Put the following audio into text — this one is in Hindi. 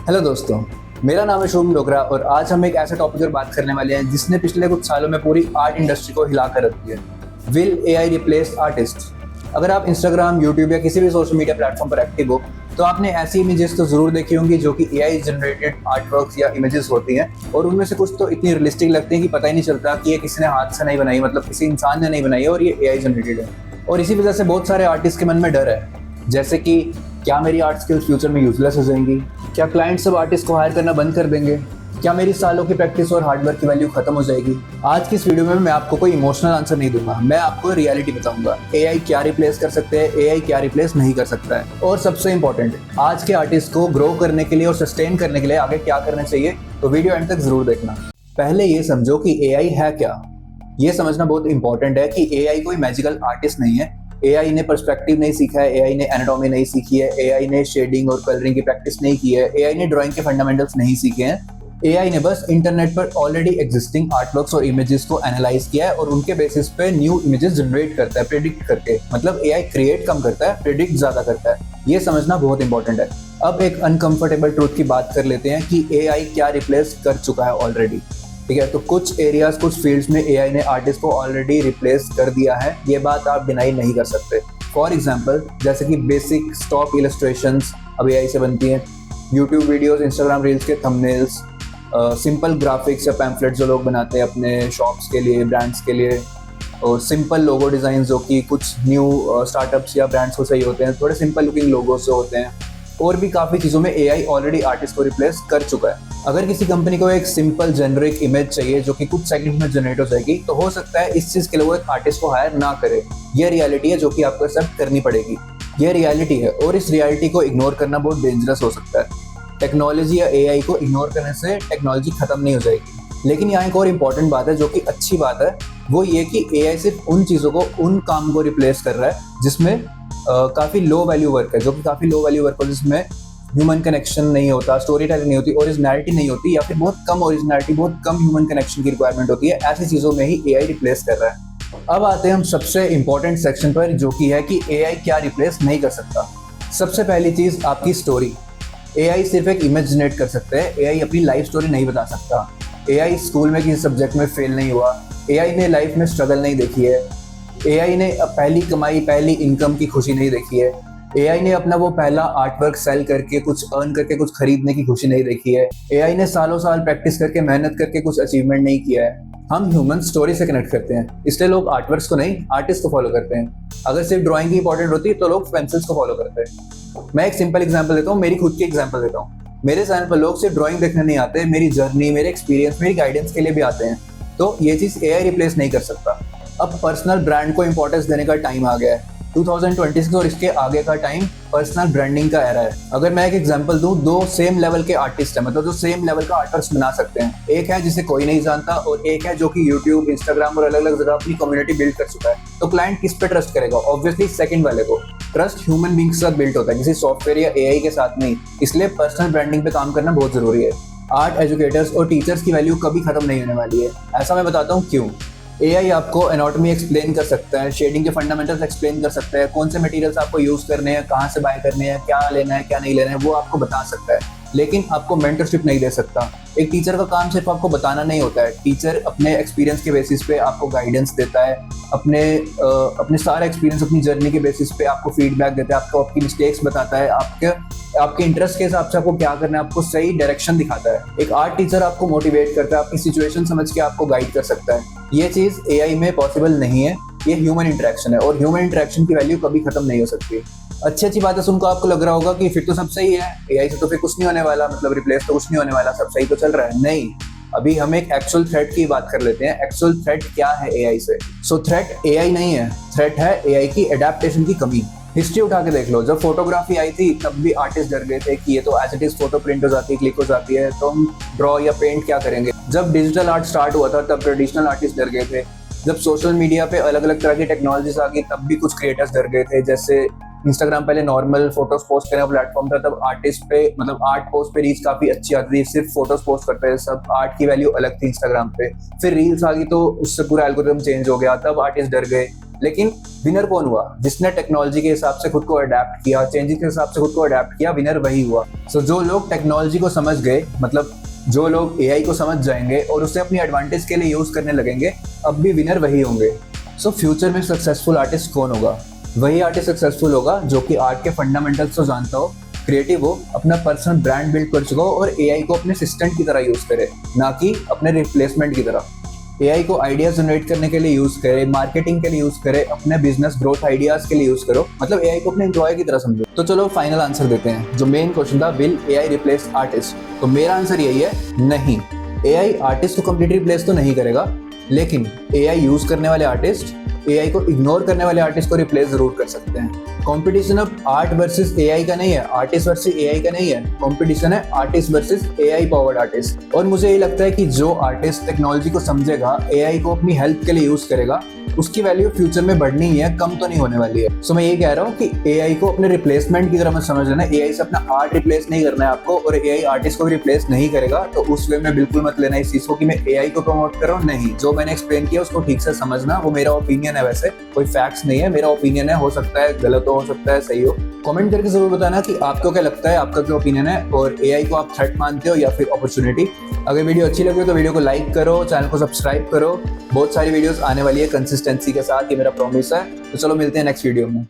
हेलो दोस्तों, मेरा नाम है शुभम डोगरा और आज हम एक ऐसे टॉपिक पर बात करने वाले हैं जिसने पिछले कुछ सालों में पूरी आर्ट इंडस्ट्री को हिला कर रख दिया है। Will AI replace artist? अगर आप इंस्टाग्राम, यूट्यूब या किसी भी सोशल मीडिया प्लेटफॉर्म पर एक्टिव हो तो आपने ऐसी इमेजेस तो जरूर देखी होंगी जो कि एआई जनरेटेड आर्टवर्क्स या इमेजेस होती हैं और उनमें से कुछ तो इतनी रियलिस्टिक लगती हैं कि पता ही नहीं चलता कि ये किसी ने हाथ से नहीं बनाई, मतलब किसी इंसान ने नहीं बनाई है और ये एआई जनरेटेड है। और इसी वजह से बहुत सारे आर्टिस्ट के मन में डर है, जैसे कि क्या मेरी आर्ट स्किल्स फ्यूचर में यूजलेस हो जाएंगी? क्या क्लाइंट सब आर्टिस्ट को हायर करना बंद कर देंगे? क्या मेरी सालों की प्रैक्टिस और हार्डवर्क की वैल्यू खत्म हो जाएगी? आज की इस वीडियो में मैं आपको कोई इमोशनल आंसर नहीं दूंगा, मैं आपको रियलिटी बताऊंगा। एआई क्या रिप्लेस कर सकते हैं, एआई क्या रिप्लेस नहीं कर सकता है, और सबसे इंपॉर्टेंट, आज के आर्टिस्ट को ग्रो करने के लिए और सस्टेन करने के लिए आगे क्या करना चाहिए। तो वीडियो एंड तक जरूर देखना। पहले ये समझो कि एआई है क्या। ये समझना बहुत इंपॉर्टेंट है कि एआई कोई मैजिकल आर्टिस्ट नहीं है। एआई ने पर्सपेक्टिव नहीं सीखा है, एआई ने एनाटॉमी नहीं सीखी है, एआई ने शेडिंग और कलरिंग की प्रैक्टिस नहीं की है, एआई ने ड्राइंग के फंडामेंटल्स नहीं सीखे हैं। एआई ने बस इंटरनेट पर ऑलरेडी एग्जिस्टिंग आर्टवर्क्स और इमेजेस को एनालाइज किया है और उनके बेसिस पे न्यू इमेजेस जनरेट करता है प्रेडिक्ट करके। मतलब एआई क्रिएट कम करता है, प्रेडिक्ट ज्यादा करता है। ये समझना बहुत इंपॉर्टेंट है। अब एक अनकंफर्टेबल ट्रूथ की बात कर लेते हैं कि एआई क्या रिप्लेस कर चुका है ऑलरेडी। ठीक है, तो कुछ एरियाज, कुछ फील्ड्स में एआई ने आर्टिस्ट को ऑलरेडी रिप्लेस कर दिया है, ये बात आप डिनाई नहीं कर सकते। फॉर एग्जांपल, जैसे कि बेसिक स्टॉक इलस्ट्रेशंस अब एआई से बनती हैं, यूट्यूब वीडियोस, इंस्टाग्राम रील्स के थंबनेल्स, सिंपल ग्राफिक्स या पैम्फलेट जो लोग बनाते हैं अपने शॉप्स के लिए, ब्रांड्स के लिए, और सिंपल लोगो डिज़ाइन जो कि कुछ न्यू स्टार्टअप्स या ब्रांड्स को सही होते हैं, थोड़े सिंपल लुकिंग लोगोस जो होते हैं। और भी काफ़ी चीज़ों में एआई ऑलरेडी आर्टिस्ट को रिप्लेस कर चुका है। अगर किसी कंपनी को एक सिंपल जेनरिक इमेज चाहिए जो कि कुछ सेकंड में जनरेट हो जाएगी, तो हो सकता है इस चीज़ के लिए वो एक आर्टिस्ट को हायर ना करे। यह रियलिटी है जो कि आपको एक्सेप्ट करनी पड़ेगी। यह रियलिटी है और इस रियलिटी को इग्नोर करना बहुत डेंजरस हो सकता है। टेक्नोलॉजी या एआई को इग्नोर करने से टेक्नोलॉजी खत्म नहीं हो जाएगी। लेकिन यहाँ एक और इम्पॉर्टेंट बात है जो कि अच्छी बात है, वो ये कि एआई सिर्फ उन चीज़ों को, उन काम को रिप्लेस कर रहा है जिसमें काफ़ी लो वैल्यू वर्क है, जो कि काफ़ी लो वैल्यू वर्क हो, जिसमें ह्यूमन कनेक्शन नहीं होता, स्टोरी टेलिंग नहीं होती, ओरिजिनलिटी नहीं होती, या फिर बहुत कम ओरिजिनलिटी, बहुत कम ह्यूमन कनेक्शन की रिक्वायरमेंट होती है। ऐसी चीज़ों में ही एआई रिप्लेस कर रहा है। अब आते हैं हम सबसे इंपॉर्टेंट सेक्शन पर, जो कि है कि एआई क्या रिप्लेस नहीं कर सकता। सबसे पहली चीज़, आपकी स्टोरी। एआई सिर्फ एक इमेज जनरेट कर सकता है, एआई अपनी लाइफ स्टोरी नहीं बता सकता। एआई स्कूल में किसी सब्जेक्ट में फेल नहीं हुआ, एआई ने लाइफ में स्ट्रगल नहीं देखी है, एआई ने पहली कमाई, पहली इनकम की खुशी नहीं देखी है, एआई ने अपना वो पहला आर्टवर्क सेल करके, कुछ अर्न करके, कुछ खरीदने की खुशी नहीं देखी है, एआई ने सालों साल प्रैक्टिस करके, मेहनत करके कुछ अचीवमेंट नहीं किया है। हम ह्यूमन स्टोरी से कनेक्ट करते हैं, इसलिए लोग आर्टवर्क्स को नहीं, आर्टिस्ट को फॉलो करते हैं। अगर सिर्फ ड्राइंग की इंपॉर्टेंट होती तो लोग पेंसिल्स को फॉलो करते हैं। मैं एक सिंपल एग्जांपल देता हूँ, मेरी खुद की एग्जांपल देता हूँ। मेरे चैनल पर लोग सिर्फ ड्राइंग देखने नहीं आते, मेरी जर्नी, मेरे एक्सपीरियंस, मेरी गाइडेंस के लिए भी आते हैं। तो ये चीज़ एआई रिप्लेस नहीं कर सकता। अब पर्सनल ब्रांड को इंपॉर्टेंस देने का टाइम आ गया है। 2026 और इसके आगे का टाइम पर्सनल ब्रांडिंग का एरा है। अगर मैं एक एग्जांपल दूं, दो सेम लेवल के आर्टिस्ट हैं, मतलब जो सेम लेवल का आर्टिस्ट बना सकते हैं। एक है जिसे कोई नहीं जानता और एक है जो कि यूट्यूब, इंस्टाग्राम और अलग अलग जगह अपनी कम्युनिटी बिल्ड कर चुका है। तो क्लाइंट किस पे ट्रस्ट करेगा? ऑब्वियसली सेकंड वाले को। ट्रस्ट ह्यूमन बींग के साथ बिल्ड होता है, किसी सॉफ्टवेयर या एआई के साथ नहीं। इसलिए पर्सनल ब्रांडिंग पे काम करना बहुत जरूरी है। आर्ट एजुकेटर्स और टीचर्स की वैल्यू कभी खत्म नहीं होने वाली है। ऐसा मैं बताता हूँ क्यों। एआई आपको एनाटॉमी एक्सप्लेन कर सकता है, शेडिंग के फंडामेंटल्स एक्सप्लेन कर सकता है, कौन से मटेरियल्स आपको यूज करने हैं, कहाँ से बाय करने हैं, क्या लेना है, क्या नहीं लेना है, वो आपको बता सकता है। लेकिन आपको मेंटरशिप नहीं दे सकता। एक टीचर का काम सिर्फ आपको बताना नहीं होता है। टीचर अपने एक्सपीरियंस के बेसिस पे आपको गाइडेंस देता है, अपने सारे एक्सपीरियंस, अपनी जर्नी के बेसिस पे आपको फीडबैक देता है, आपको आपकी मिस्टेक्स बताता है, आपके इंटरेस्ट के हिसाब से आपको क्या करना है, आपको सही डायरेक्शन दिखाता है। एक आर्ट टीचर आपको मोटिवेट करता है, आपकी सिचुएशन समझ के आपको गाइड कर सकता है। ये चीज़ एआई में पॉसिबल नहीं है। ये ह्यूमन इंटरेक्शन है और ह्यूमन इंटरेक्शन की वैल्यू कभी खत्म नहीं हो सकती। अच्छी बातें सुनकर आपको लग रहा होगा कि फिर तो सब सही है, एआई से तो फिर कुछ नहीं होने वाला, मतलब रिप्लेस तो कुछ नहीं होने वाला, सब सही तो चल रहा है। नहीं, अभी हम एक एक्चुअल थ्रेट की बात कर लेते हैं। एक्चुअल थ्रेट क्या है एआई से? सो थ्रेट एआई नहीं है, थ्रेट है एआई की एडेप्टेशन की कमी। हिस्ट्री उठा के देख लो, जब फोटोग्राफी आई थी तब भी आर्टिस्ट डर गए थे कि ये तो as it is photo print हो जाती है, क्लिक हो जाती है, तो हम ड्रॉ या पेंट क्या करेंगे। जब डिजिटल आर्ट स्टार्ट हुआ था तब ट्रेडिशनल आर्टिस्ट डर गए थे। जब सोशल मीडिया पे अलग अलग तरह की टेक्नोलॉजीज आ गई तब भी कुछ क्रिएटर्स डर गए थे। जैसे इंस्टाग्राम पहले नॉर्मल फोटोज पोस्ट करने का प्लेटफॉर्म था, तब आर्टिस्ट पे, मतलब आर्ट पोस्ट पे रीच काफी अच्छी आती थी, सिर्फ फोटोज पोस्ट करते थे सब, आर्ट की वैल्यू अलग थी इंस्टाग्राम पे। फिर रील्स आ गई तो उससे पूरा एल्गोरिथम चेंज हो गया, तब आर्टिस्ट डर गए। लेकिन विनर कौन हुआ? जिसने टेक्नोलॉजी के हिसाब से खुद को अडेप्ट किया, चेंजेस के हिसाब से खुद को अडेप्ट किया, विनर वही हुआ। सो जो लोग टेक्नोलॉजी को समझ गए, मतलब जो लोग एआई को समझ जाएंगे और उसे अपनी एडवांटेज के लिए यूज करने लगेंगे, अब भी विनर वही होंगे। सो फ्यूचर में सक्सेसफुल आर्टिस्ट कौन होगा? वही आर्टिस्ट सक्सेसफुल होगा जो कि आर्ट के फंडामेंटल्स को जानता हो, क्रिएटिव हो, अपना पर्सनल ब्रांड बिल्ड कर चुका हो और एआई को अपने असिस्टेंट की तरह यूज करे, ना कि अपने रिप्लेसमेंट की तरह। एआई को आइडियाज जनरेट करने के लिए यूज करे, मार्केटिंग के लिए यूज करे, अपने बिजनेस ग्रोथ आइडियाज के लिए यूज करो, मतलब एआई को अपने एम्प्लॉय की तरह समझो। तो चलो फाइनल आंसर देते हैं। जो मेन क्वेश्चन था, विल एआई रिप्लेस आर्टिस्ट? तो मेरा आंसर यही है, नहीं। एआई आर्टिस्ट को कंप्लीटली रिप्लेस तो नहीं करेगा, लेकिन एआई यूज करने वाले आर्टिस्ट एआई को इग्नोर करने वाले आर्टिस्ट को रिप्लेस जरूर कर सकते हैं। कंपटीशन अब आर्ट वर्सेस एआई का नहीं है, आर्टिस्ट वर्सेस एआई का नहीं है, कंपटीशन है artist versus AI powered artist. और मुझे ये लगता है कि जो आर्टिस्ट टेक्नोलॉजी को समझेगा, एआई को अपनी हेल्प के लिए यूज करेगा, उसकी वैल्यू फ्यूचर में बढ़नी ही है, कम तो नहीं होने वाली है। सो मैं ये कह रहा हूँ कि एआई को अपने रिप्लेसमेंट की तरह मत समझ लेना। एआई से अपना आर्ट रिप्लेस नहीं करना है आपको, और एआई आर्टिस्ट को भी रिप्लेस नहीं करेगा। तो उस वे में बिल्कुल मत लेना इस चीज को कि मैं एआई को प्रमोट कर रहा हूँ। नहीं, जो मैंने एक्सप्लेन किया उसको ठीक से समझना। वो मेरा ओपिनियन है, वैसे कोई फैक्ट्स नहीं है, मेरा ओपिनियन है। हो सकता है गलत हो सकता है सही हो। कमेंट करके जरूर बताना कि आपको क्या लगता है, आपका क्या ओपिनियन है, और एआई को आप थ्रेट मानते हो या फिर अपॉर्चुनिटी। अगर वीडियो अच्छी लगी हो तो वीडियो को लाइक करो, चैनल को सब्सक्राइब करो। बहुत सारी वीडियोस आने वाली है कंसिस्टेंसी के साथ, ये मेरा प्रॉमिस है। तो चलो मिलते हैं नेक्स्ट वीडियो में।